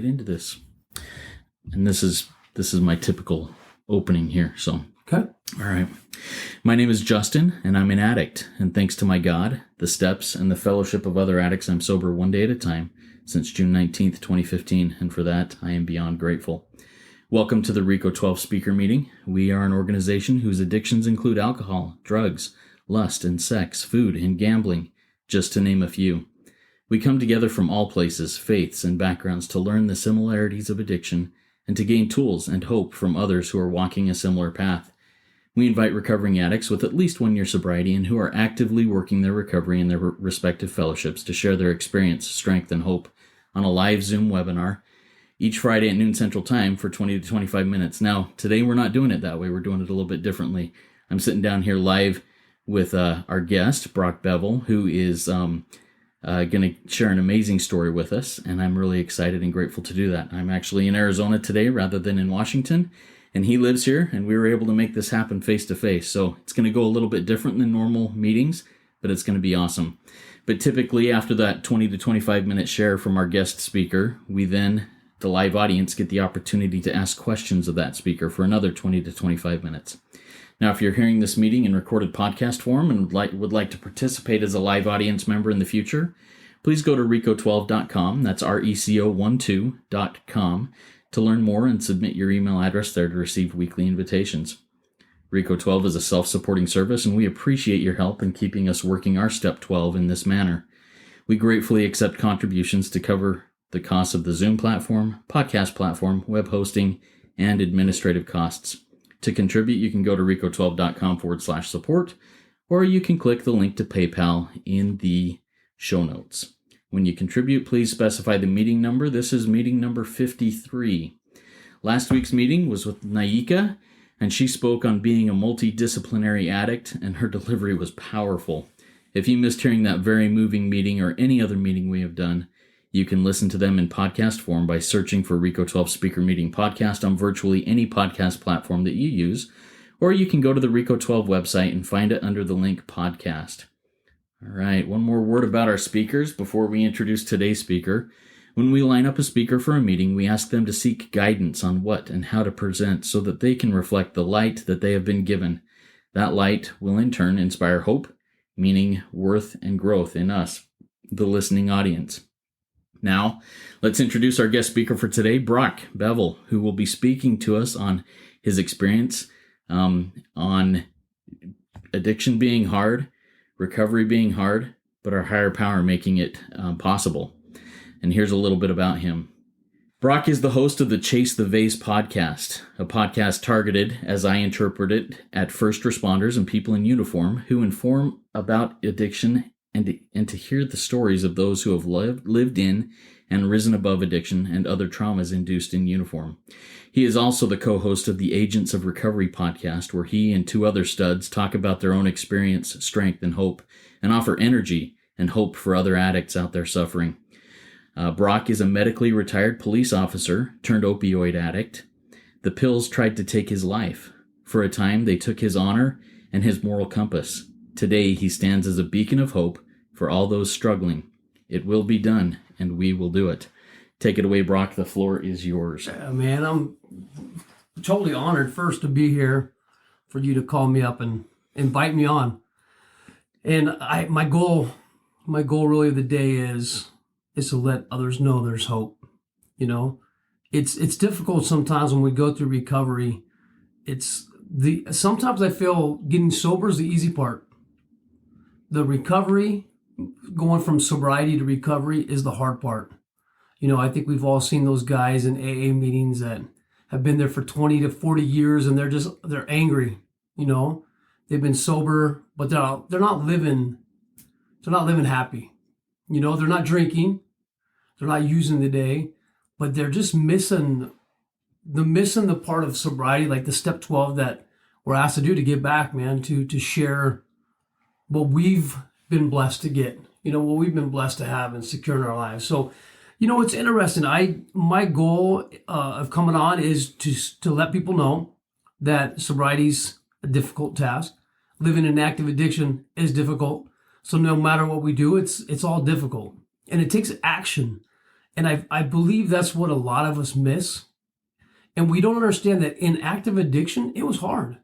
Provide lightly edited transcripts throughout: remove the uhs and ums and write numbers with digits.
get into this. And this is my typical opening here. So, okay. All right. My name is Justin, and I'm an addict. And thanks to my God, the steps, and the fellowship of other addicts, I'm sober one day at a time since June 19th, 2015. And for that, I am beyond grateful. Welcome to the RICO 12 speaker meeting. We are an organization whose addictions include alcohol, drugs, lust and sex, food and gambling, just to name a few. We come together from all places, faiths, and backgrounds to learn the similarities of addiction and to gain tools and hope from others who are walking a similar path. We invite recovering addicts with at least 1 year sobriety and who are actively working their recovery in their respective fellowships to share their experience, strength, and hope on a live Zoom webinar each Friday at noon Central Time for 20 to 25 minutes. Now, today we're not doing it that way. We're doing it a little bit differently. I'm sitting down here live with our guest, Brock Bevell, who is going to share an amazing story with us, and I'm really excited and grateful to do that. I'm actually in Arizona today rather than in Washington, and he lives here, and we were able to make this happen face-to-face. So it's going to go a little bit different than normal meetings, but it's going to be awesome. But typically, after that 20 to 25-minute share from our guest speaker, we then, the live audience, get the opportunity to ask questions of that speaker for another 20 to 25 minutes. Now, if you're hearing this meeting in recorded podcast form and would like to participate as a live audience member in the future, please go to reco12.com, that's reco12.com, to learn more and submit your email address there to receive weekly invitations. RICO 12 is a self-supporting service, and we appreciate your help in keeping us working our Step 12 in this manner. We gratefully accept contributions to cover the costs of the Zoom platform, podcast platform, web hosting, and administrative costs. To contribute, you can go to reco12.com/support, or you can click the link to PayPal in the show notes. When you contribute, please specify the meeting number. This is meeting number 53. Last week's meeting was with Naika, and she spoke on being a multidisciplinary addict, and her delivery was powerful. If you missed hearing that very moving meeting or any other meeting we have done, you can listen to them in podcast form by searching for RICO 12 Speaker Meeting Podcast on virtually any podcast platform that you use, or you can go to the RICO 12 website and find it under the link podcast. All right, one more word about our speakers before we introduce today's speaker. When we line up a speaker for a meeting, we ask them to seek guidance on what and how to present so that they can reflect the light that they have been given. That light will in turn inspire hope, meaning, worth, and growth in us, the listening audience. Now, let's introduce our guest speaker for today, Brock Bevell, who will be speaking to us on his experience on addiction being hard, recovery being hard, but our higher power making it possible. And here's a little bit about him. Brock is the host of the Chase the Vase Podcast, a podcast targeted, as I interpret it, at first responders and people in uniform who inform about addiction and to hear the stories of those who have lived in and risen above addiction and other traumas induced in uniform. He is also the co-host of the Agents of Recovery podcast, where he and two other studs talk about their own experience, strength, and hope, and offer energy and hope for other addicts out there suffering. Brock is a medically retired police officer turned opioid addict. The pills tried to take his life. For a time, they took his honor and his moral compass. Today, he stands as a beacon of hope for all those struggling. It will be done, and we will do it. Take it away, Brock. The floor is yours. Man, I'm totally honored first to be here, for you to call me up and invite me on. And my goal really of the day is to let others know there's hope. You know, it's difficult sometimes when we go through recovery. Sometimes I feel getting sober is the easy part. The recovery, going from sobriety to recovery, is the hard part. You know, I think we've all seen those guys in AA meetings that have been there for 20 to 40 years, and they're angry. You know, they've been sober, but they're not living happy. You know, they're not drinking, they're not using the day, but they're just missing the part of sobriety, like the step 12 that we're asked to do, to give back, man, to share what we've been blessed to get, you know, what we've been blessed to have and secure in our lives. So, you know, it's interesting. My goal of coming on is to let people know that sobriety's a difficult task. Living in active addiction is difficult. So no matter what we do, it's all difficult. And it takes action. And I believe that's what a lot of us miss. And we don't understand that in active addiction, it was hard.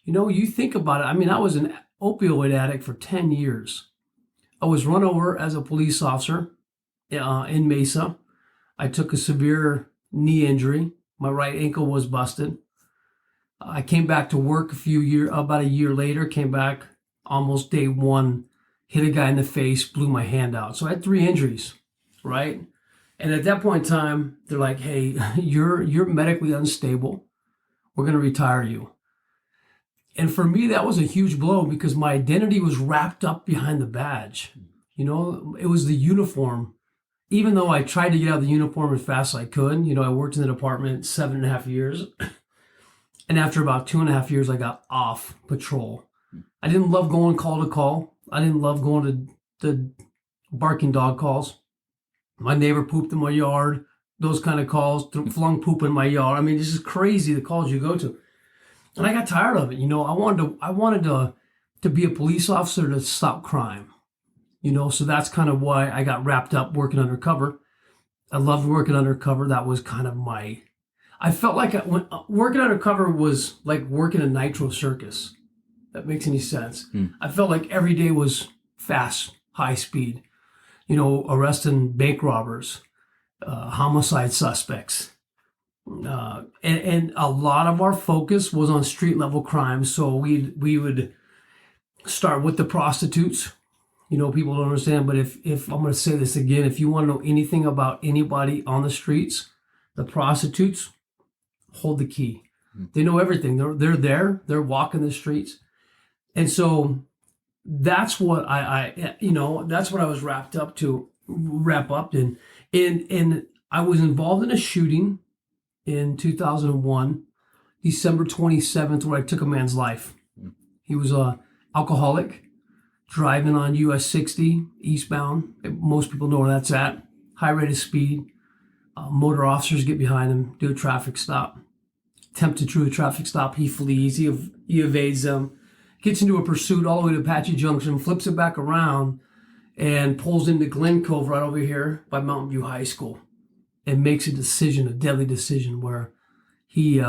You think about it. I mean, I was an opioid addict for 10 years. I was run over as a police officer in Mesa. I took a severe knee injury. My right ankle was busted. I came back to work about a year later, came back almost day one, hit a guy in the face, blew my hand out. So I had 3 injuries, right? And at that point in time, they're like, hey, you're medically unstable. We're going to retire you. And for me, that was a huge blow because my identity was wrapped up behind the badge. It was the uniform. Even though I tried to get out of the uniform as fast as I could, I worked in the department 7.5 years. And after about 2.5 years, I got off patrol. I didn't love going call to call. I didn't love going to the barking dog calls. My neighbor pooped in my yard, those kind of calls, flung poop in my yard. I mean, this is crazy, the calls you go to. And I got tired of it. I wanted to be a police officer to stop crime. So that's kind of why I got wrapped up working undercover. I loved working undercover. That was kind of I felt like working undercover was like working a nitro circus. That makes any sense. I felt like every day was fast, high speed. Arresting bank robbers, homicide suspects. And a lot of our focus was on street level crime. So we would start with the prostitutes. People don't understand, but if I'm going to say this again, if you want to know anything about anybody on the streets, the prostitutes hold the key. They know everything. They're there. They're walking the streets. And so that's what that's what I was wrapped up in. And I was involved in a shooting in 2001, December 27th, where I took a man's life. He was a alcoholic, driving on US 60 eastbound. Most people know where that's at. High rate of speed. Motor officers get behind him, do a traffic stop. Attempt to do a traffic stop. He flees. He evades them. Gets into a pursuit all the way to Apache Junction, flips it back around, and pulls into Glen Cove right over here by Mountain View High School, and makes a deadly decision, where he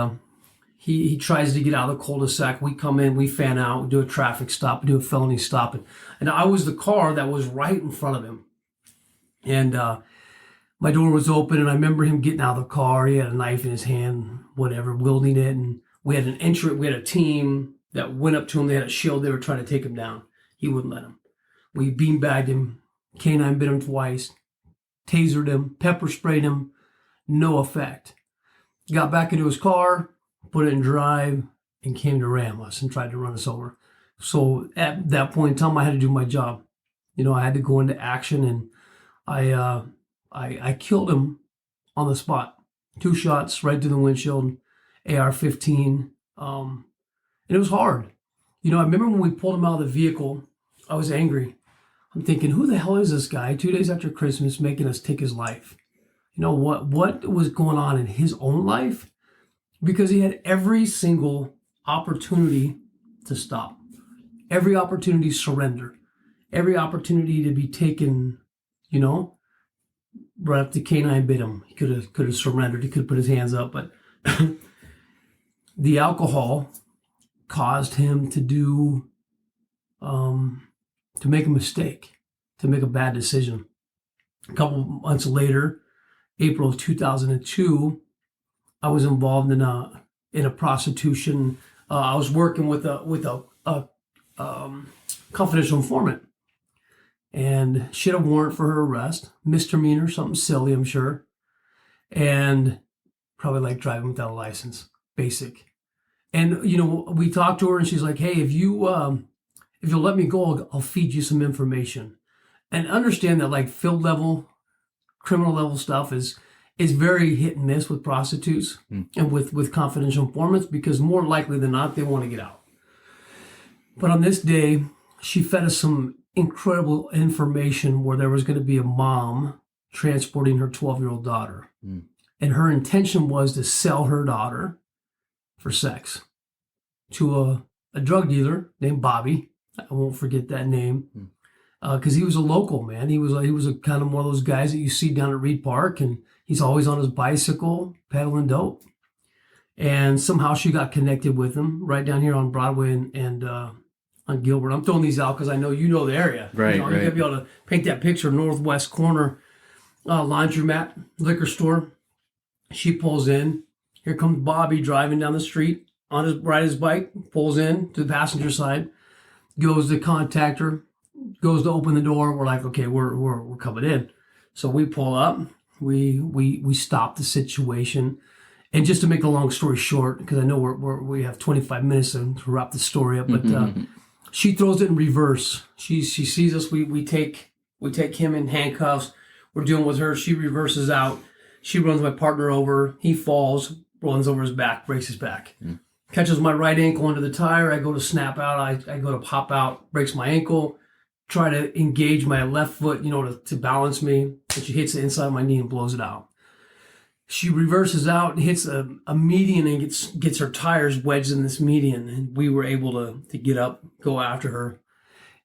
tries to get out of the cul-de-sac. We come in, we fan out, we do a traffic stop, we do a felony stop, and I was the car that was right in front of him, and my door was open, and I remember him getting out of the car. He had a knife in his hand, whatever, wielding it, and we had a team that went up to him. They had a shield. They were trying to take him down. He wouldn't let him. We beanbagged him. Canine bit him twice. Tasered him. Pepper sprayed him. No effect. Got back into his car, put it in drive, and came to ram us and tried to run us over. So at that point in time, I had to do my job. I had to go into action, and I killed him on the spot. 2 shots right through the windshield, AR-15. And it was hard. I remember when we pulled him out of the vehicle, I was angry. I'm thinking, who the hell is this guy 2 days after Christmas making us take his life? What was going on in his own life? Because he had every single opportunity to stop, every opportunity to surrender, every opportunity to be taken, right up to canine bit him. He could have surrendered. He could have put his hands up, but the alcohol caused him to make a mistake, to make a bad decision. A couple months later, April of 2002, I was involved in a prostitution. I was working with a confidential informant, and she had a warrant for her arrest, misdemeanor, something silly, I'm sure, and probably like driving without a license, basic. And we talked to her, and she's like, "Hey, if you'll let me go, I'll feed you some information." And understand that like field level, criminal level stuff is very hit and miss with prostitutes and with confidential informants, because more likely than not, they want to get out. But on this day, she fed us some incredible information where there was going to be a mom transporting her 12-year-old daughter. And her intention was to sell her daughter for sex to a drug dealer named Bobby. I won't forget that name. because he was a local, man. He was a kind of one of those guys that you see down at Reed Park, and he's always on his bicycle peddling dope. And somehow she got connected with him right down here on Broadway and on Gilbert. I'm throwing these out because I know you know the area. Right, You right. gotta be able to paint that picture. Northwest corner, laundromat, liquor store. She pulls in. Here comes Bobby driving down the street ride his bike, pulls in to the passenger side, goes to contact her, goes to open the door. We're like, okay, we're coming in. So we pull up. We stop the situation. And just to make a long story short, because I know we have 25 minutes to wrap the story up, but she throws it in reverse. She sees us. We take him in handcuffs. We're dealing with her. She reverses out. She runs my partner over. He falls, runs over his back, breaks his back. Catches my right ankle under the tire. I go to snap out. I go to pop out, breaks my ankle. Try to engage my left foot, to balance me. But she hits the inside of my knee and blows it out. She reverses out and hits a median and gets her tires wedged in this median. And we were able to get up, go after her.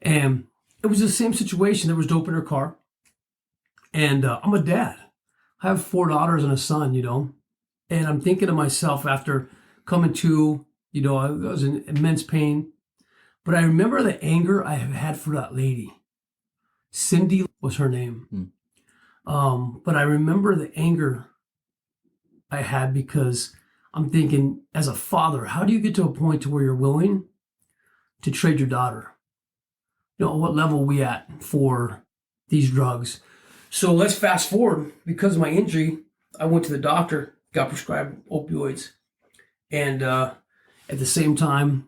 And it was the same situation. There was dope in her car. And I'm a dad. I have 4 daughters and a son, And I'm thinking to myself after coming to, I was in immense pain. But I remember the anger I have had for that lady. Cindy was her name. But I remember the anger I had because I'm thinking, as a father, how do you get to a point to where you're willing to trade your daughter? What level are we at for these drugs? So let's fast forward. Because of my injury, I went to the doctor, got prescribed opioids. And at the same time,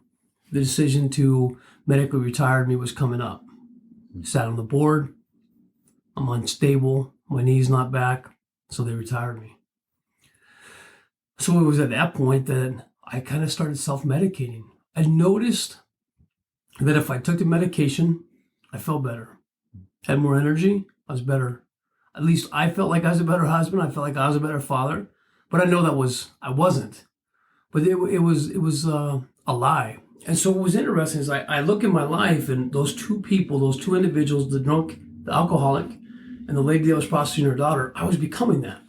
the decision to medically retire me was coming up. Sat on the board. I'm unstable. My knee's not back. So they retired me. So it was at that point that I kind of started self-medicating. I noticed that if I took the medication, I felt better. Had more energy. I was better. At least I felt like I was a better husband. I felt like I was a better father. But I know I wasn't. But it was a lie. And so what was interesting is I look in my life and those two people, those two individuals, the drunk, the alcoholic, and the lady that was prostituting her daughter, I was becoming that.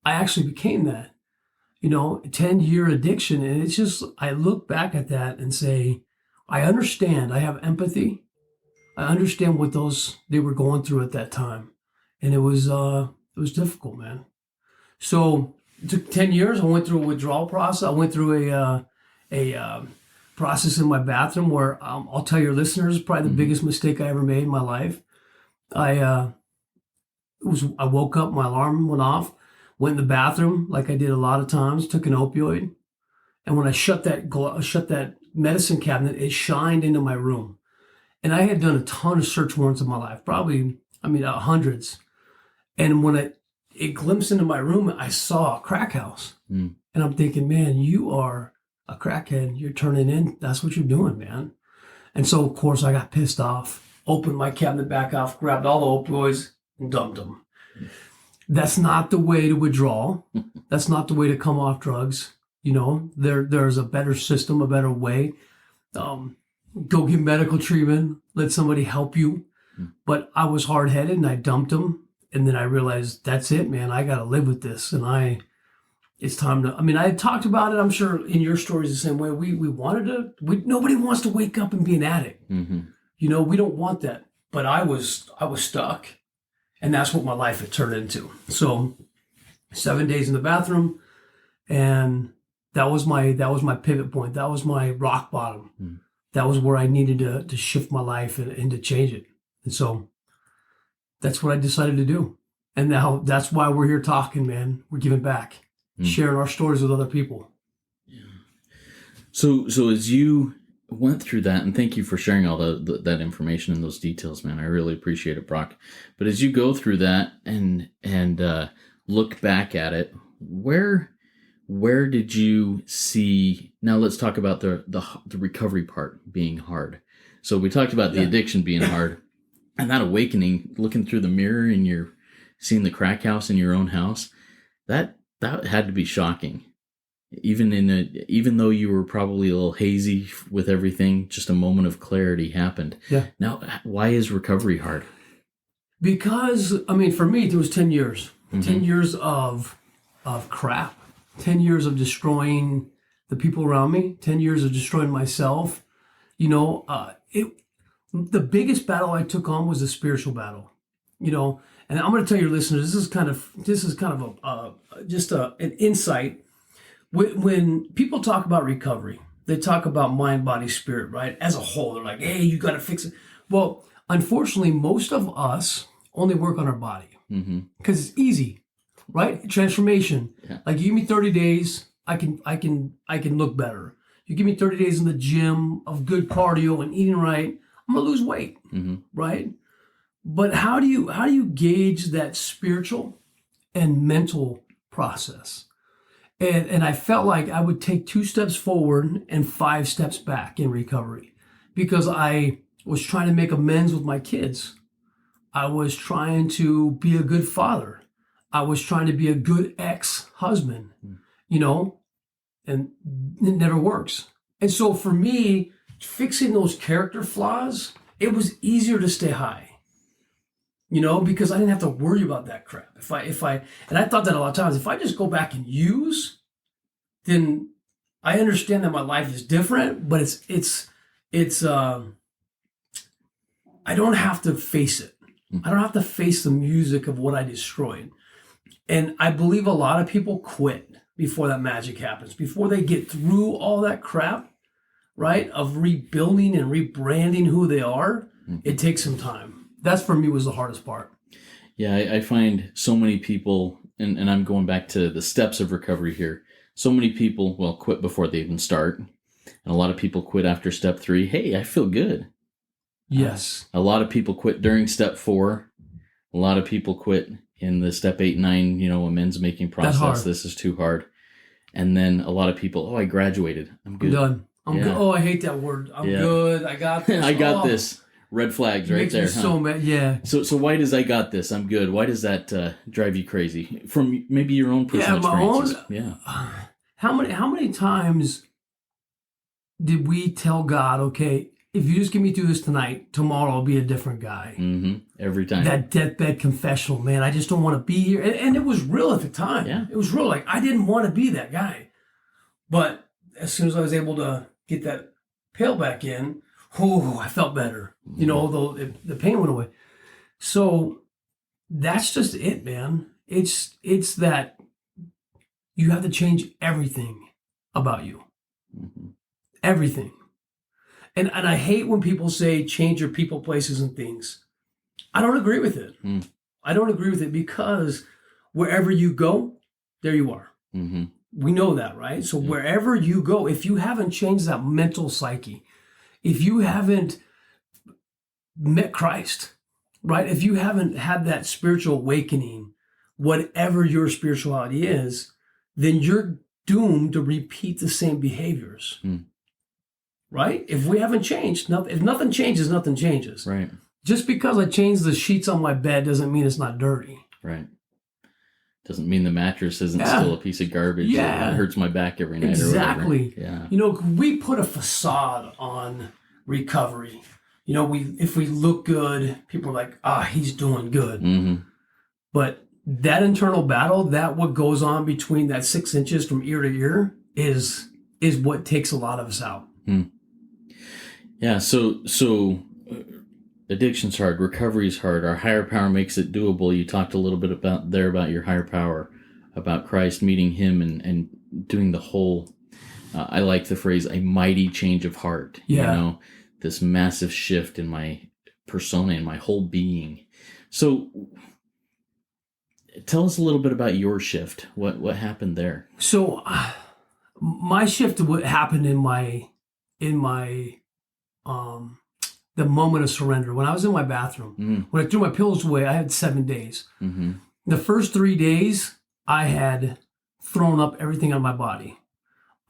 I actually became that. 10-year addiction. And it's just, I look back at that and say, I understand. I have empathy. I understand what they were going through at that time. And it was difficult, man. So it took 10 years. I went through a withdrawal process. I went through a process in my bathroom where I'll tell your listeners, probably the biggest mistake I ever made in my life. I woke up, my alarm went off, went in the bathroom like I did a lot of times, took an opioid. And when I shut that medicine cabinet, it shined into my room. And I had done a ton of search warrants in my life, probably, hundreds. And when it glimpsed into my room, I saw a crack house. And I'm thinking, man, you are a crackhead. You're turning in. That's what you're doing, man. And so, of course, I got pissed off, opened my cabinet back off, grabbed all the opioids and dumped them. That's not the way to withdraw. That's not the way to come off drugs. There's a better system, a better way. Go get medical treatment. Let somebody help you. But I was hard-headed and I dumped them. And then I realized, that's it, man. I got to live with this. And it's time to, I had talked about it. I'm sure in your stories the same way. Nobody wants to wake up and be an addict. We don't want that. But I was stuck. And that's what my life had turned into. So 7 days in the bathroom. And that was my pivot point. That was my rock bottom. That was where I needed to shift my life and to change it. And so that's what I decided to do. And now that's why we're here talking, man. We're giving back, sharing our stories with other people. Yeah. So as you went through that, and thank you for sharing all that information and those details, man. I really appreciate it, Brock. But as you go through that and look back at it, where did you see? Now let's talk about the recovery part being hard. So we talked about the addiction being hard, and that awakening, looking through the mirror and you're seeing the crack house in your own house. That had to be shocking. even though you were probably a little hazy with everything, just a moment of clarity happened. Yeah. Now, why is recovery hard? Because, I mean, for me, it was 10 years. Mm-hmm. 10 years of crap. 10 years of destroying the people around me. 10 years of destroying myself. You know, the biggest battle I took on was the spiritual battle. You know, and I'm going to tell your listeners, this is kind of an insight. When people talk about recovery, they talk about mind, body, spirit, right? As a whole, they're like, hey, you got to fix it. Well, unfortunately, most of us only work on our body because it's easy, right? Transformation. Yeah. Like, you give me 30 days, I can look better. You give me 30 days in the gym of good cardio and eating right, I'm gonna lose weight, right? But how do you gauge that spiritual and mental process? And I felt like I would take 2 steps forward and 5 steps back in recovery because I was trying to make amends with my kids. I was trying to be a good father. I was trying to be a good ex-husband, you know, and it never works. And so for me, fixing those character flaws, it was easier to stay high. You know, because I didn't have to worry about that crap. And I thought that a lot of times, if I just go back and use, then I understand that my life is different, but I don't have to face it. I don't have to face the music of what I destroyed. And I believe a lot of people quit before that magic happens, before they get through all that crap, right? Of rebuilding and rebranding who they are. It takes some time. That's for me was the hardest part. Yeah, I find so many people, and I'm going back to the steps of recovery here. So many people, quit before they even start. And a lot of people quit after step 3. Hey, I feel good. Yes. A lot of people quit during step 4. A lot of people quit in the step 8, 9, amends making process. This is too hard. And then a lot of people, I graduated. I'm good. I'm done. I'm good. Oh, I hate that word. I'm good. I got this. I got this. Red flags right there. So mad. Yeah. So why does I got this? I'm good. Why does that drive you crazy? From maybe your own personal experiences. How many times did we tell God, okay, if you just get me through this tonight, tomorrow I'll be a different guy. Every time. That deathbed confessional, man. I just don't want to be here. And it was real at the time. Yeah. It was real. Like, I didn't want to be that guy. But as soon as I was able to get that pill back in, I felt better. Although the pain went away. So that's just it, man. It's that you have to change everything about you. Everything. And I hate when people say change your people, places, and things. I don't agree with it. I don't agree with it because wherever you go, there you are. We know that, right? So wherever you go, if you haven't changed that mental psyche, if you haven't met Christ, right? If you haven't had that spiritual awakening, whatever your spirituality is, then you're doomed to repeat the same behaviors, right? If we haven't changed, if nothing changes, nothing changes. Right. Just because I changed the sheets on my bed doesn't mean it's not dirty. Right. Doesn't mean the mattress isn't still a piece of garbage. Yeah. It hurts my back every night. Exactly. Or whatever. Yeah. We put a facade on recovery. If we look good, people are like, he's doing good. But that internal battle, that what goes on between that 6 inches from ear to ear is what takes a lot of us out. Yeah. So addiction's hard. Recovery's hard. Our higher power makes it doable. You talked a little bit about your higher power, about Christ, meeting him and doing the whole, I like the phrase, a mighty change of heart. Yeah. This massive shift in my persona and my whole being. So tell us a little bit about your shift. What happened there? So my shift happened in my the moment of surrender. When I was in my bathroom, when I threw my pillows away, I had 7 days. The first 3 days, I had thrown up everything on my body.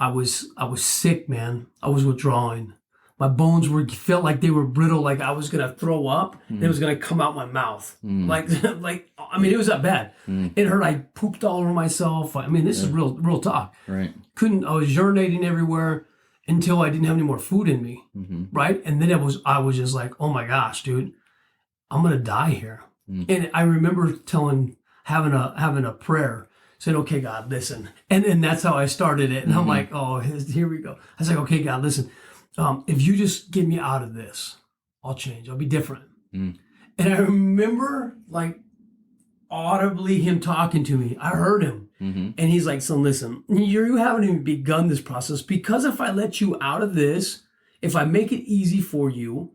I was sick, man. I was withdrawing. My bones felt like they were brittle, like I was gonna throw up, and it was gonna come out my mouth. Like I mean, it was that bad. It hurt. I pooped all over myself. I mean, this is real talk. Right. I was urinating everywhere until I didn't have any more food in me. Right. And then I was just like, oh my gosh, dude, I'm gonna die here. And I remember having a prayer, saying, okay, God, listen. And that's how I started it. And I'm like, oh, here we go. I was like, okay, God, listen. If you just get me out of this, I'll change. I'll be different. And I remember like audibly him talking to me. I heard him. And he's like, so listen, you haven't even begun this process, because if I let you out of this, if I make it easy for you,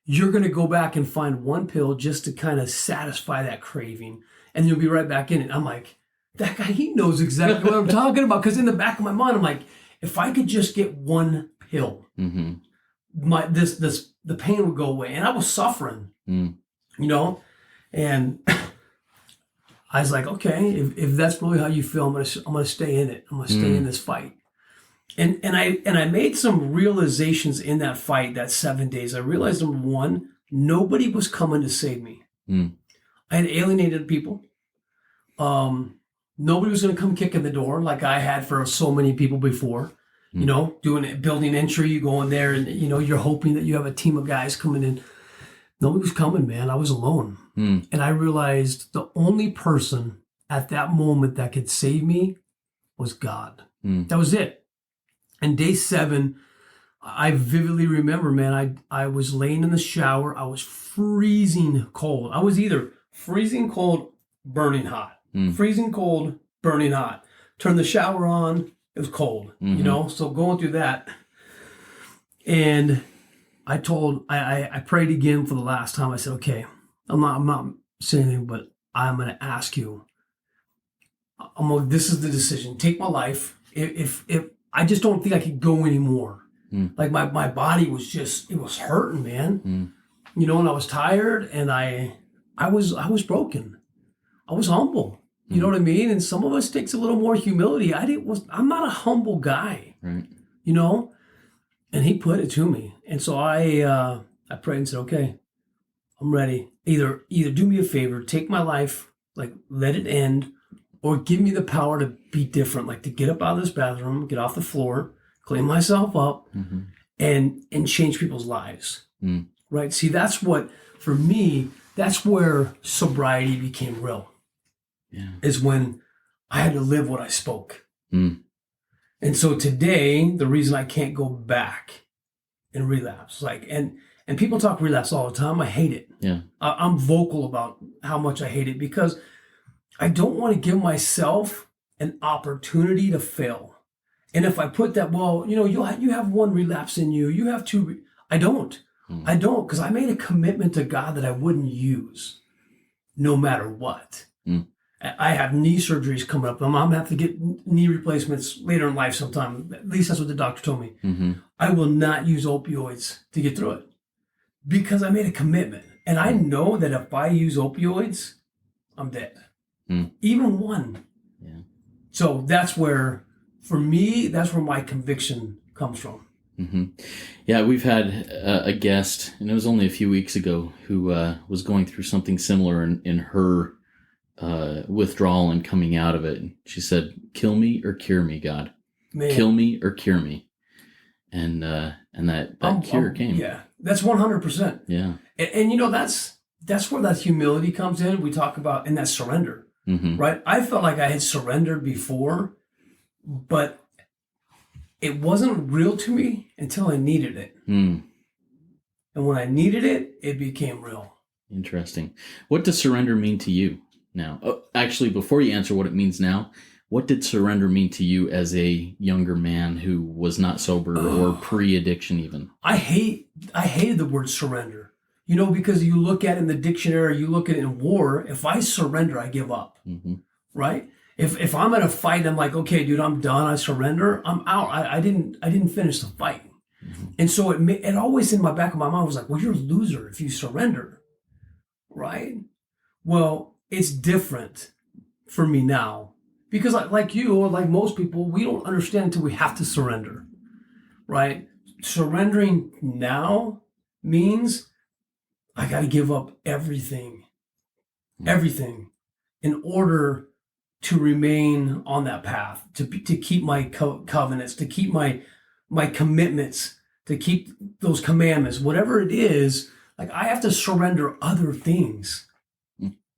you're going to go back and find one pill just to kind of satisfy that craving. And you'll be right back in it. I'm like, that guy, he knows exactly what I'm talking about. Because in the back of my mind, I'm like, if I could just get one pill, the pain would go away. And I was suffering, you know? And I was like, okay, if that's really how you feel, I'm gonna stay in it. I'm gonna stay in this fight. And I made some realizations in that fight, that 7 days. I realized, number one, nobody was coming to save me. I had alienated people. Nobody was going to come kick in the door like I had for so many people before. You know, building entry, you go in there and, you know, you're hoping that you have a team of guys coming in. Nobody was coming, man. I was alone. And I realized the only person at that moment that could save me was God. That was it. And day 7, I vividly remember, man, I was laying in the shower. I was freezing cold. I was either freezing cold, burning hot. Freezing cold, burning hot. Turn the shower on, it was cold, you know? So going through that. And I prayed again for the last time. I said, okay, I'm not saying anything, but I'm going to ask you. This is the decision. Take my life. If I just don't think I could go anymore. Like my body was it was hurting, man. You know, and I was tired, and I was broken. I was humble. You know what I mean? And some of us takes a little more humility. I'm not a humble guy. Right. You know? And he put it to me. And so I prayed and said, okay, I'm ready. Either do me a favor, take my life, like let it end, or give me the power to be different, like to get up out of this bathroom, get off the floor, clean myself up, and change people's lives. Right? See, that's what, for me, that's where sobriety became real. Yeah. Is when I had to live what I spoke. And so today, the reason I can't go back and relapse, and people talk relapse all the time. I hate it. Yeah. I'm vocal about how much I hate it, because I don't want to give myself an opportunity to fail. And if I put that, well, you know, you have one relapse in you, you have two. I don't, because I made a commitment to God that I wouldn't use no matter what. I have knee surgeries coming up. I'm going to have to get knee replacements later in life sometime. At least that's what the doctor told me. I will not use opioids to get through it, because I made a commitment. And I know that if I use opioids, I'm dead. Even one. Yeah. So that's where, for me, that's where my conviction comes from. Yeah, we've had a guest, and it was only a few weeks ago, who was going through something similar in her withdrawal and coming out of it. She said, kill me or cure me, God. Man. Kill me or cure me. And that cure came. Yeah, that's 100%. Yeah. And you know, that's where that humility comes in. We talk about, and that surrender, right? I felt like I had surrendered before, but it wasn't real to me until I needed it. And when I needed it, it became real. Interesting. What does surrender mean to you now? Oh, actually, before you answer what it means now, what did surrender mean to you as a younger man who was not sober or pre-addiction even? I hated the word surrender. You know, because you look at it in the dictionary, you look at it in war, if I surrender, I give up. Right? If I'm in a fight, I'm like, okay, dude, I'm done. I surrender. I'm out. I didn't finish the fight. And so it always in my back of my mind was like, well, you're a loser if you surrender. Right? Well, it's different for me now. Because like you, or like most people, we don't understand until we have to surrender, right? surrendering now means I got to give up everything in order to remain on that path, to keep my covenants, to keep my commitments, to keep those commandments, whatever it is. Like, I have to surrender other things,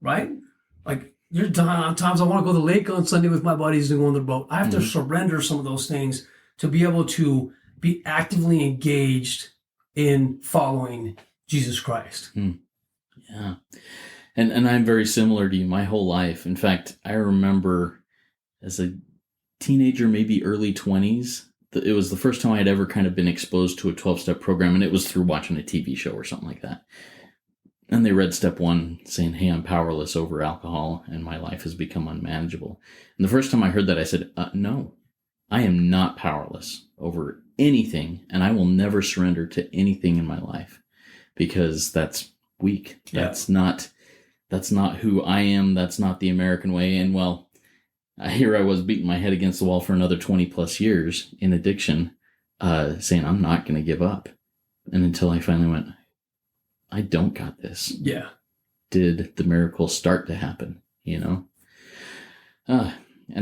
right? Like, there's times I want to go to the lake on Sunday with my buddies and go on the boat. I have to surrender some of those things to be able to be actively engaged in following Jesus Christ. Yeah. And I'm very similar to you my whole life. In fact, I remember as a teenager, maybe early 20s, it was the first time I had ever kind of been exposed to a 12-step program, and it was through watching a TV show or something like that. And they read step 1 saying, hey, I'm powerless over alcohol and my life has become unmanageable. And the first time I heard that, I said, no, I am not powerless over anything, and I will never surrender to anything in my life because that's weak. Yeah. That's not who I am. That's not the American way. And well, here I was beating my head against the wall for another 20 plus years in addiction, saying I'm not going to give up. And until I finally went, I don't got this. Yeah. Did the miracle start to happen? And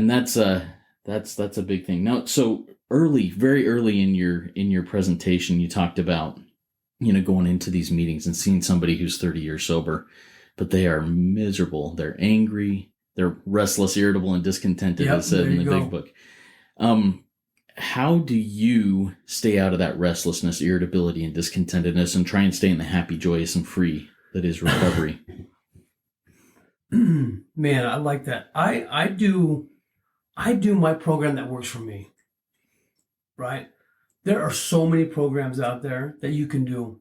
that's a big thing. Now, so very early in your presentation, you talked about, going into these meetings and seeing somebody who's 30 years sober, but they are miserable. They're angry. They're restless, irritable, and discontented, as said in the big book. How do you stay out of that restlessness, irritability, and discontentedness and try and stay in the happy, joyous, and free that is recovery? Man, I like that. I do my program that works for me, right? There are so many programs out there that you can do.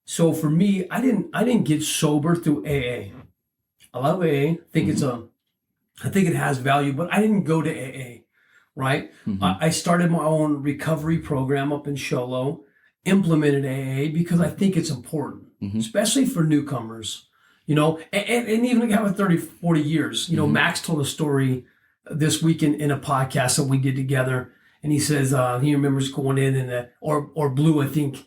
So for me, I didn't get sober through AA. I love AA. I think it has value, but I didn't go to AA, right? I started my own recovery program up in Show Low, implemented AA because I think it's important, especially for newcomers, and even a guy with 30, 40 years. Max told a story this week in a podcast that we did together, and he says he remembers going in or Blue, I think.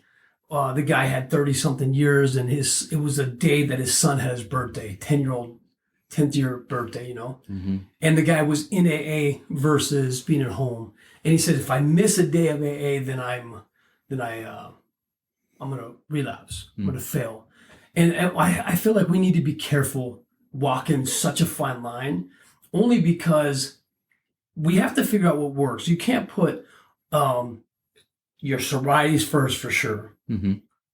The guy had 30 something years, and it was a day that his son had his birthday, 10th year birthday, and the guy was in AA versus being at home. And he said, if I miss a day of AA, then I'm going to relapse. I'm going to fail. And I feel like we need to be careful walking such a fine line, only because we have to figure out what works. You can't put your sobrieties first, for sure.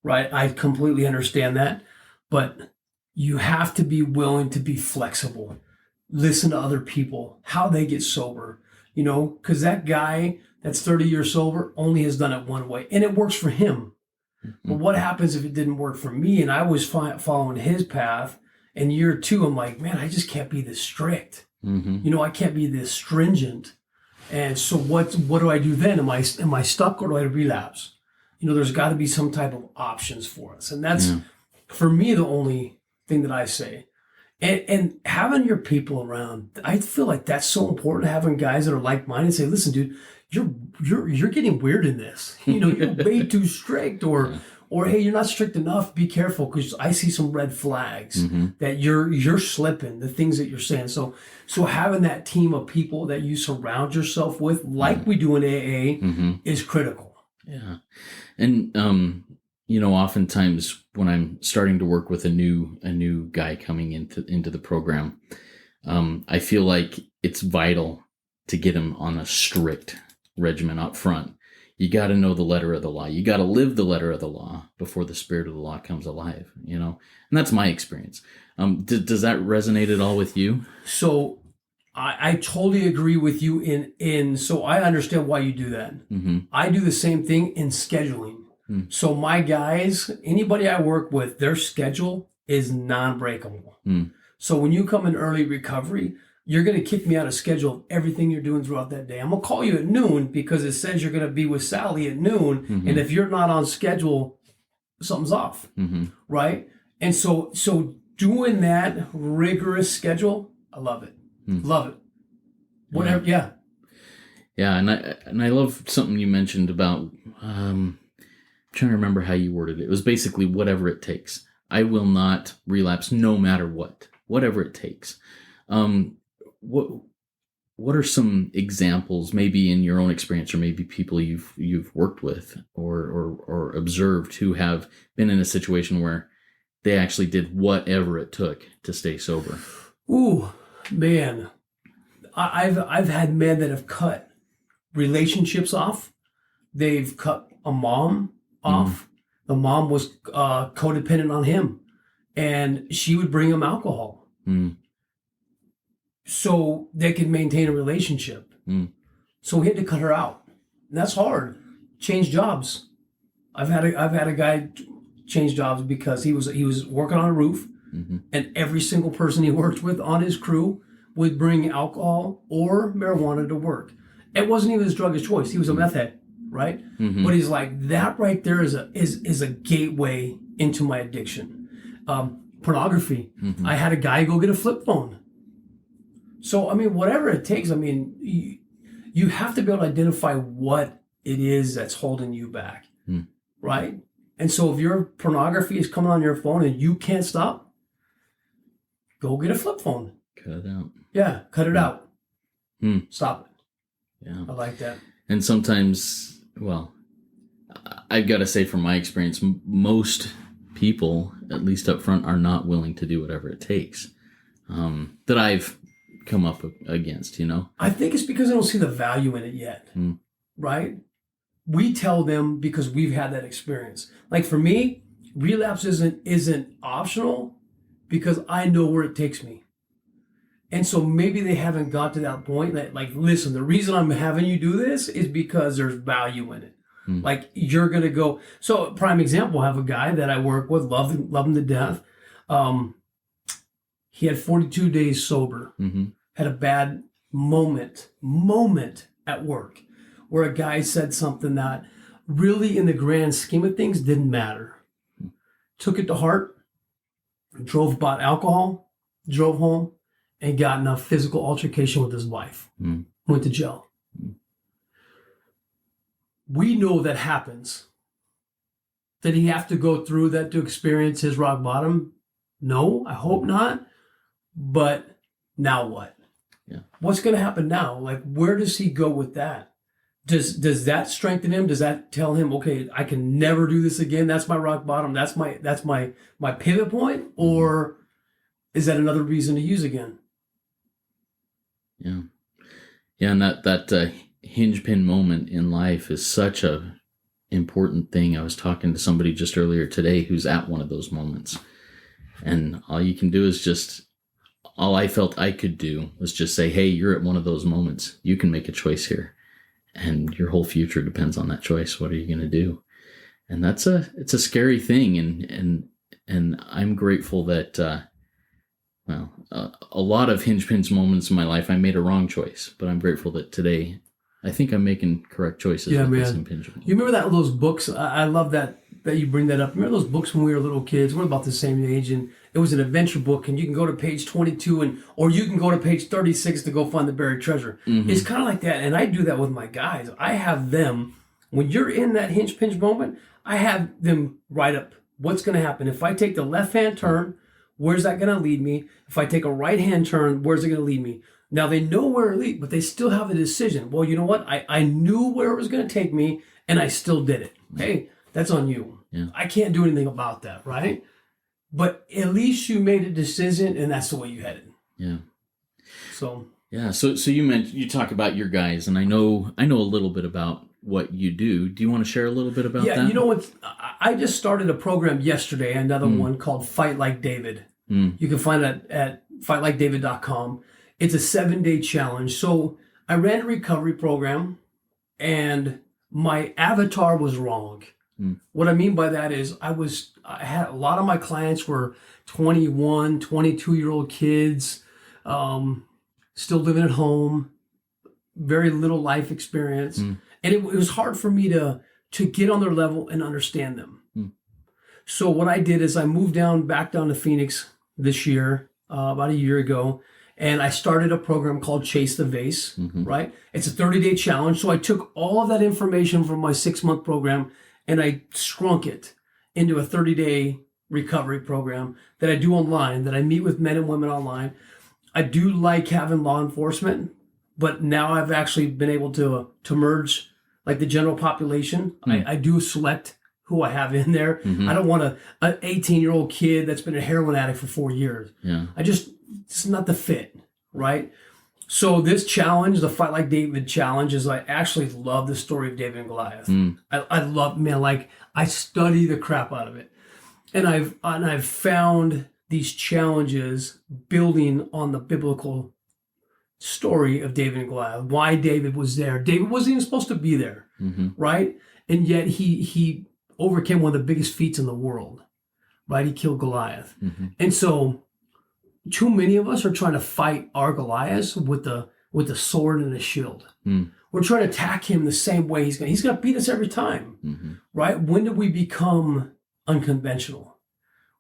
Right? I completely understand that. But you have to be willing to be flexible. Listen to other people, how they get sober, because that guy that's 30 years sober only has done it one way, and it works for him. But what happens if it didn't work for me and I was following his path, and year 2, I'm like, man, I just can't be this strict. I can't be this stringent. And so what do I do then? Am I stuck, or do I relapse? There's got to be some type of options for us. And that's, for me, the only thing that I say. And having your people around, I feel like that's so important, having guys that are like-minded say, listen, dude, you're getting weird in this. You're way too strict, or hey, you're not strict enough. Be careful, because I see some red flags that you're slipping, the things that you're saying. So having that team of people that you surround yourself with, like we do in AA, is critical. Yeah. And, oftentimes when I'm starting to work with a new guy coming into the program, I feel like it's vital to get him on a strict regimen up front. You got to know the letter of the law. You got to live the letter of the law before the spirit of the law comes alive, and that's my experience. Does that resonate at all with you? So I totally agree with you so I understand why you do that. I do the same thing in scheduling. So my guys, anybody I work with, their schedule is non-breakable. So when you come in early recovery, you're going to kick me out of schedule of everything you're doing throughout that day. I'm going to call you at noon because it says you're going to be with Sally at noon. And if you're not on schedule, something's off. Right? And so doing that rigorous schedule, I love it. Love it. Whatever. Yeah. Yeah. And I love something you mentioned about, trying to remember how you worded it. It was basically whatever it takes. I will not relapse no matter what, whatever it takes. What are some examples, maybe in your own experience, or maybe people you've worked with or observed who have been in a situation where they actually did whatever it took to stay sober? Ooh, man, I've had men that have cut relationships off. They've cut a mom off. The mom was codependent on him, and she would bring him alcohol so they could maintain a relationship. So we had to cut her out. And that's hard. Change jobs. I've had a guy change jobs because he was working on a roof, and every single person he worked with on his crew would bring alcohol or marijuana to work. It wasn't even his drug of choice. He was a meth head, right? But he's like, that right there is a gateway into my addiction. Pornography. I had a guy go get a flip phone. So, I mean, whatever it takes, I mean, you have to be able to identify what it is that's holding you back, right? And so if your pornography is coming on your phone and you can't stop, go get a flip phone. Cut it out. Yeah, cut it out. Stop it. Yeah. I like that. And sometimes, well, I've got to say from my experience, most people, at least up front, are not willing to do whatever it takes that I've come up against, you know? I think it's because they don't see the value in it yet, right? We tell them because we've had that experience. Like for me, relapse isn't optional because I know where it takes me. And so maybe they haven't got to that point that, like, listen, the reason I'm having you do this is because there's value in it. Like you're going to go. So prime example, I have a guy that I work with, love him to death. He had 42 days sober, had a bad moment at work where a guy said something that really in the grand scheme of things didn't matter. Took it to heart, bought alcohol, drove home, and got in a physical altercation with his wife. Went to jail. We know that happens. Did he have to go through that to experience his rock bottom? No, I hope not. But now what? Yeah. What's going to happen now? Like, where does he go with that? Does that strengthen him? Does that tell him, okay, I can never do this again? That's my rock bottom. That's my pivot point? Or is that another reason to use again? Yeah. Yeah, and that hinge pin moment in life is such a important thing. I was talking to somebody just earlier today who's at one of those moments. And all you can do is all I felt I could do was just say, hey, you're at one of those moments. You can make a choice here. And your whole future depends on that choice. What are you going to do? And it's a scary thing. And I'm grateful that, a lot of hinge pins moments in my life, I made a wrong choice, but I'm grateful that today I think I'm making correct choices. Yeah, with man. You remember those books? I love that you bring that up. Remember those books when we were little kids? We're about the same age, and it was an adventure book, and you can go to page 22 or you can go to page 36 to go find the buried treasure. It's kind of like that, and I do that with my guys. I have them, when you're in that hinge pinch moment, I have them write up what's going to happen. If I take the left-hand turn, where's that going to lead me? If I take a right-hand turn, where's it going to lead me? Now, they know where it leads, but they still have a decision. Well, you know what? I knew where it was going to take me, and I still did it. Hey, that's on you. Yeah. I can't do anything about that, right? But at least you made a decision, and that's the way you headed. Yeah. So. Yeah. So you talk about your guys, and I know a little bit about what you do. Do you want to share a little bit about that? Yeah. You know what? I just started a program yesterday, another one called Fight Like David. You can find it at fightlikedavid.com. It's a 7-day challenge. So I ran a recovery program, and my avatar was wrong. What I mean by that is I had a lot of my clients were 21, 22-year-old kids, still living at home, very little life experience. And it was hard for me to get on their level and understand them. So what I did is I moved back down to Phoenix this year, about a year ago, and I started a program called Chase the Vase, right? It's a 30-day challenge. So I took all of that information from my 6-month program and I shrunk it into a 30-day recovery program that I do online, that I meet with men and women online. I do like having law enforcement, but now I've actually been able to merge like the general population. I do select who I have in there. I don't want an 18-year-old kid that's been a heroin addict for 4 years. Yeah. It's not the fit, right? So this challenge, the Fight Like David challenge, is I actually love the story of David and Goliath. I love, man, like I study the crap out of it. And I've found these challenges building on the biblical story of David and Goliath, why David was there. David wasn't even supposed to be there, right? And yet he overcame one of the biggest feats in the world, right? He killed Goliath. And so too many of us are trying to fight our Goliaths with a sword and a shield. We're trying to attack him the same way he's going to beat us every time, right? When did we become unconventional?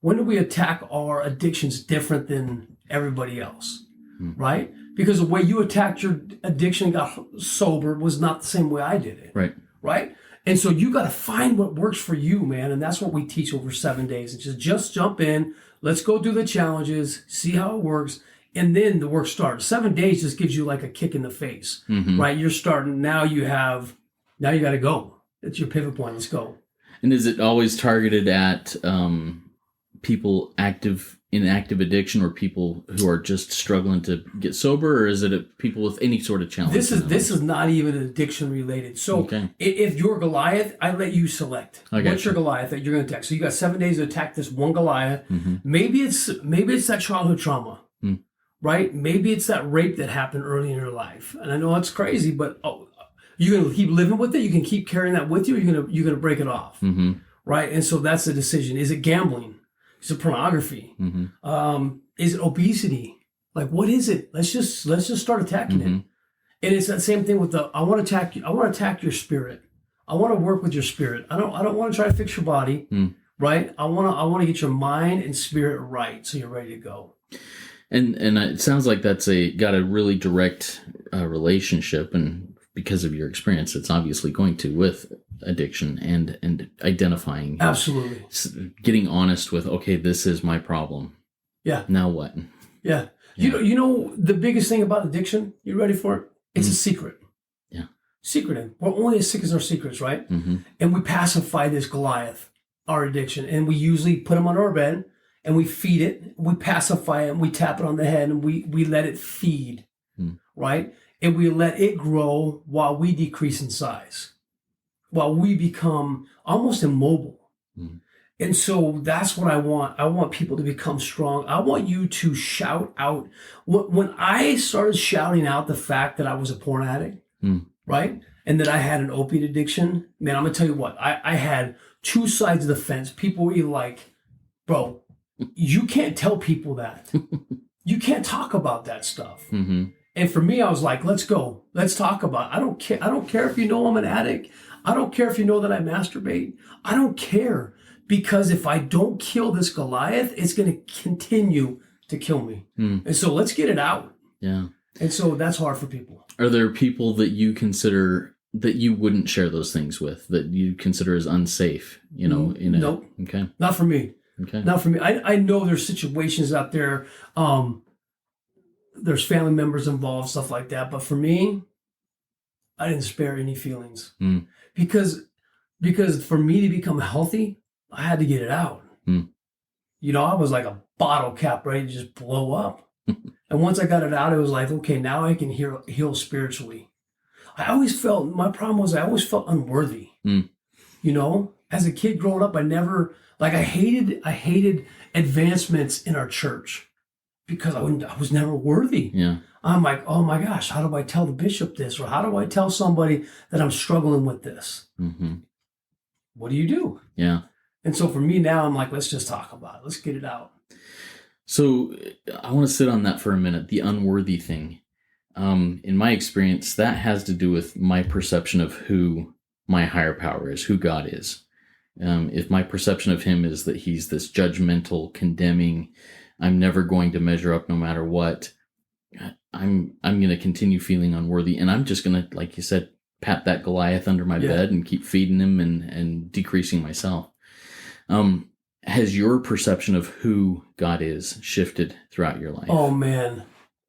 When do we attack our addictions different than everybody else, right? Because the way you attacked your addiction and got sober was not the same way I did it, right? And so you got to find what works for you, man. And that's what we teach over 7 days. It's just jump in, let's go do the challenges, see how it works, and then the work starts. 7 days just gives you like a kick in the face, right? You're starting, now you got to go. It's your pivot point, let's go. And is it always targeted at people in active addiction or people who are just struggling to get sober, or is it at people with any sort of challenge? This is not even addiction related. So if you're Goliath, I let you select what's your Goliath that you're going to attack. So you got 7 days to attack this one Goliath. Maybe it's that childhood trauma, right? Maybe it's that rape that happened early in your life. And I know it's crazy, but you're going to keep living with it. You can keep carrying that with you. You're going to break it off, right? And so that's the decision. Is it gambling? Is it pornography? Is it obesity? Like, what is it? Let's just start attacking it. And it's that same thing with I want to attack you. I want to attack your spirit. I want to work with your spirit. I don't want to try to fix your body, right? I want to get your mind and spirit right so you're ready to go. And it sounds like that's got a really direct relationship, and because of your experience, it's obviously going to with addiction and identifying. Absolutely. Getting honest with, okay, this is my problem. Yeah. Now what? Yeah. You know the biggest thing about addiction, you ready for it? It's a secret. Yeah. Secret. We're only as sick as our secrets, right? And we pacify this Goliath, our addiction, and we usually put him on our bed and we feed it, we pacify it, and we tap it on the head and we let it feed, right? And we let it grow while we decrease in size, while we become almost immobile. And so that's what I want. I want people to become strong. I want you to shout out. When I started shouting out the fact that I was a porn addict, right? And that I had an opiate addiction, man, I'm going to tell you what, I had two sides of the fence. People were either like, bro, you can't tell people that. You can't talk about that stuff. And for me, I was like, let's go. Let's talk about it. I don't care if you know I'm an addict. I don't care if you know that I masturbate. I don't care. Because if I don't kill this Goliath, it's going to continue to kill me. And so let's get it out. Yeah. And so that's hard for people. Are there people that you consider that you wouldn't share those things with, that you consider as unsafe, Nope. Okay. Not for me. Okay. Not for me. I know there's situations out there, there's family members involved, stuff like that. But for me, I didn't spare any feelings. Because for me to become healthy, I had to get it out. I was like a bottle cap ready to just blow up. And once I got it out, it was like, okay, now I can heal spiritually. My problem was I always felt unworthy. As a kid growing up, I hated advancements in our church because I was never worthy. Yeah. I'm like, oh my gosh, how do I tell the bishop this? Or how do I tell somebody that I'm struggling with this? What do you do? Yeah. And so for me now, I'm like, let's just talk about it. Let's get it out. So I want to sit on that for a minute, the unworthy thing. In my experience, that has to do with my perception of who my higher power is, who God is. If my perception of him is that he's this judgmental, condemning, I'm never going to measure up no matter what, I'm going to continue feeling unworthy. And I'm just going to, like you said, pat that Goliath under my bed and keep feeding him and decreasing myself. Has your perception of who God is shifted throughout your life? Oh, man.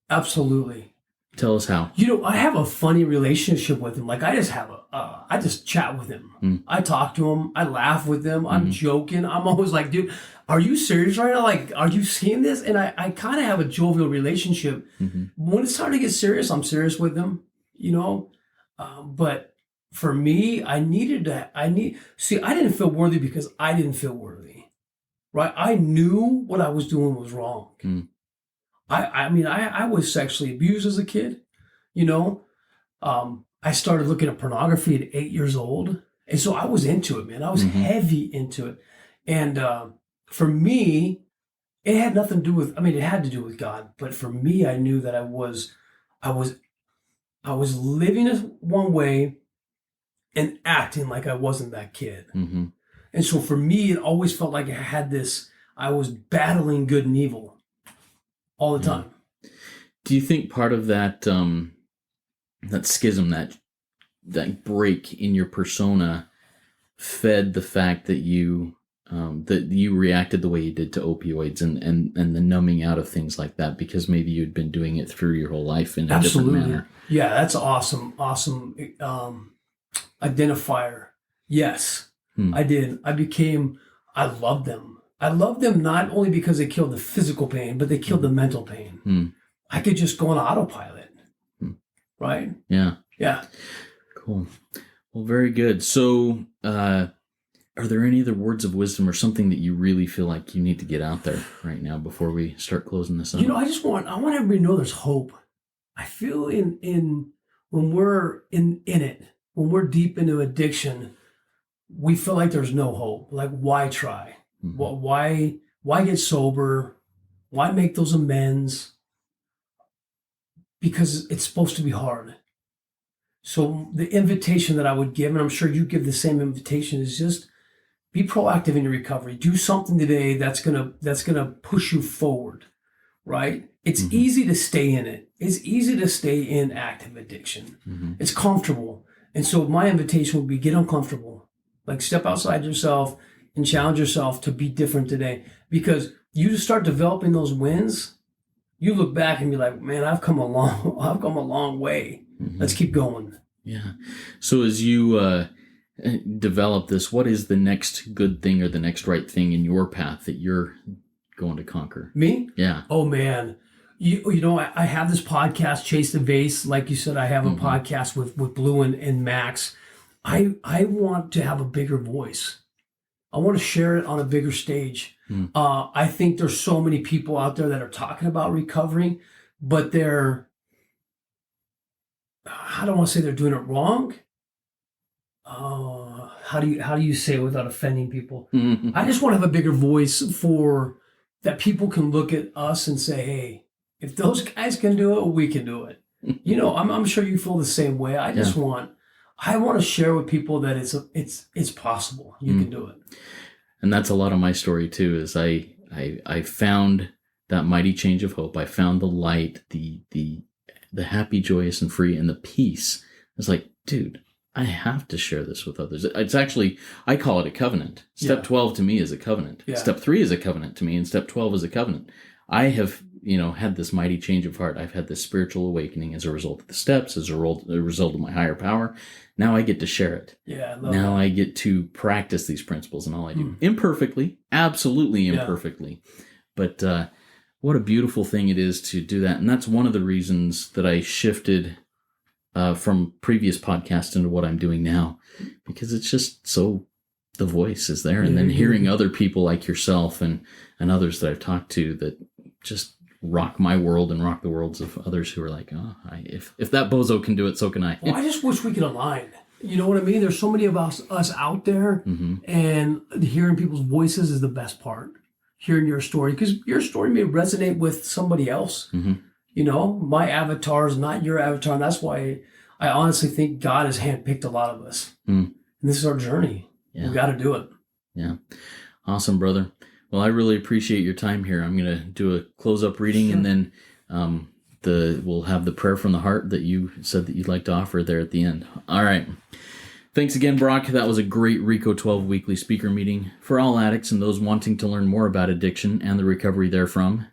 Absolutely. Tell us how. I have a funny relationship with him. Like, I just chat with him. I talk to him. I laugh with him. I'm joking. I'm always like, dude, are you serious right now? Like, are you seeing this? And I kind of have a jovial relationship. When it's time to get serious, I'm serious with him, but for me, I didn't feel worthy because I didn't feel worthy, right? I knew what I was doing was wrong. I was sexually abused as a kid, I started looking at pornography at 8 years old. And so I was into it, man. I was heavy into it. And for me, it had nothing to do with, it had to do with God. But for me, I knew that I was living one way and acting like I wasn't that kid. And so for me, it always felt like I was battling good and evil all the time. Do you think part of that that schism, that break in your persona, fed the fact that you reacted the way you did to opioids and the numbing out of things like that, because maybe you'd been doing it through your whole life in a different manner? Yeah, that's awesome identifier. Yes, I did. I loved them. I loved them not only because they killed the physical pain, but they killed the mental pain. I could just go on autopilot. Right? Yeah. Yeah. Cool. Well, very good. So, are there any other words of wisdom or something that you really feel like you need to get out there right now before we start closing this up? I want everybody to know there's hope. I feel in when we're in it, when we're deep into addiction, we feel like there's no hope. Like, why try? Why get sober? Why make those amends? Because it's supposed to be hard. So the invitation that I would give, and I'm sure you give the same invitation, is just be proactive in your recovery. Do something today that's gonna push you forward, right? It's easy to stay in it. It's easy to stay in active addiction. It's comfortable. And so my invitation would be get uncomfortable. Like, step outside yourself and challenge yourself to be different today. Because you just start developing those wins, you look back and be like, man, I've come a long way. Let's keep going. Yeah. So as you develop this, what is the next good thing or the next right thing in your path that you're going to conquer? Me? Yeah. Oh, man. I have this podcast, Chase the Vase. Like you said, I have a podcast with Blue and Max. I want to have a bigger voice. I want to share it on a bigger stage. I think there's so many people out there that are talking about recovery, but I don't want to say they're doing it wrong. How do you say it without offending people? I just want to have a bigger voice for that people can look at us and say, hey, if those guys can do it, we can do it. I'm sure you feel the same way. I want to share with people that it's possible. You can do it. And that's a lot of my story too, is I found that mighty change of hope. I found the light, the happy, joyous, and free, and the peace. It's like, dude, I have to share this with others. It's actually, I call it a covenant. Step 12 to me is a covenant. Yeah. Step 3 is a covenant to me, and step 12 is a covenant. I have, had this mighty change of heart. I've had this spiritual awakening as a result of the steps, as a result of my higher power. Now I get to share it. Yeah. I get to practice these principles, and all I do imperfectly, absolutely imperfectly. But what a beautiful thing it is to do that. And that's one of the reasons that I shifted from previous podcasts into what I'm doing now, because it's just so, the voice is there. And then hearing other people like yourself and others that I've talked to that just rock my world and rock the worlds of others who are like, if that bozo can do it, so can I. Well, I just wish we could align. You know what I mean? There's so many of us out there, and hearing people's voices is the best part. Hearing your story, because your story may resonate with somebody else. My avatar is not your avatar, and that's why I honestly think God has handpicked a lot of us. And this is our journey. Yeah. We got to do it. Yeah. Awesome, brother. Well, I really appreciate your time here. I'm going to do a close-up reading, and then we'll have the prayer from the heart that you said that you'd like to offer there at the end. All right. Thanks again, Brock. That was a great RICO 12 weekly speaker meeting for all addicts and those wanting to learn more about addiction and the recovery therefrom.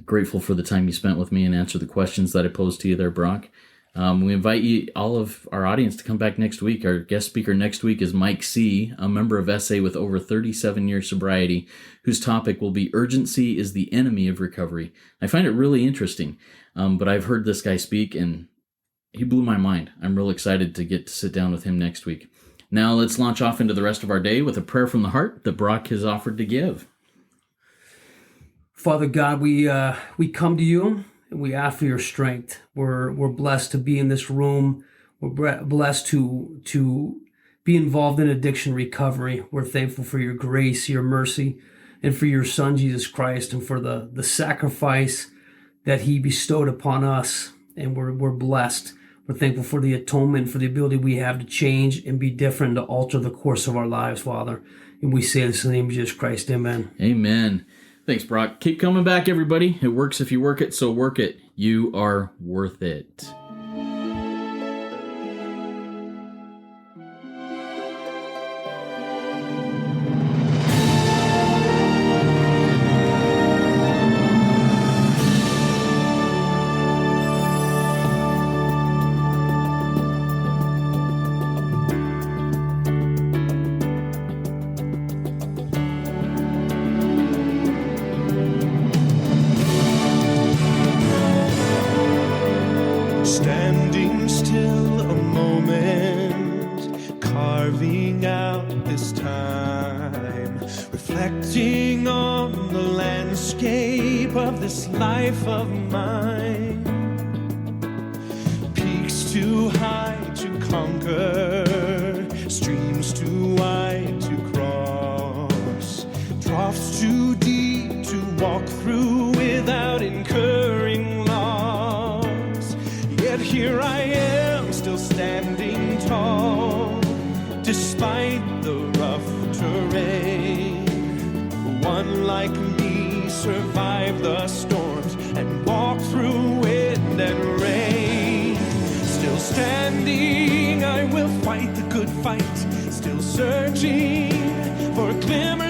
Grateful for the time you spent with me and answer the questions that I posed to you there, Brock. We invite you, all of our audience, to come back next week. Our guest speaker next week is Mike C., a member of SA with over 37 years sobriety, whose topic will be Urgency is the Enemy of Recovery. I find it really interesting, but I've heard this guy speak, and he blew my mind. I'm real excited to get to sit down with him next week. Now let's launch off into the rest of our day with a prayer from the heart that Brock has offered to give. Father God, we come to you and we ask for your strength. We're blessed to be in this room. We're blessed to be involved in addiction recovery. We're thankful for your grace, your mercy, and for your Son, Jesus Christ, and for the sacrifice that he bestowed upon us. And we're blessed. We're thankful for the atonement, for the ability we have to change and be different, to alter the course of our lives, Father. And we say this in the name of Jesus Christ. Amen. Amen. Thanks, Brock. Keep coming back, everybody. It works if you work it, so work it. You are worth it. Standing still a moment, carving out this time, reflecting on the landscape of this life of mine. Peaks too high to conquer, streams too wide to cross, troughs too deep to walk through without incurring loss. Yet here I am, still standing tall, despite the rough terrain. One like me survived the storms and walked through wind and rain. Still standing, I will fight the good fight, still searching for a glimmer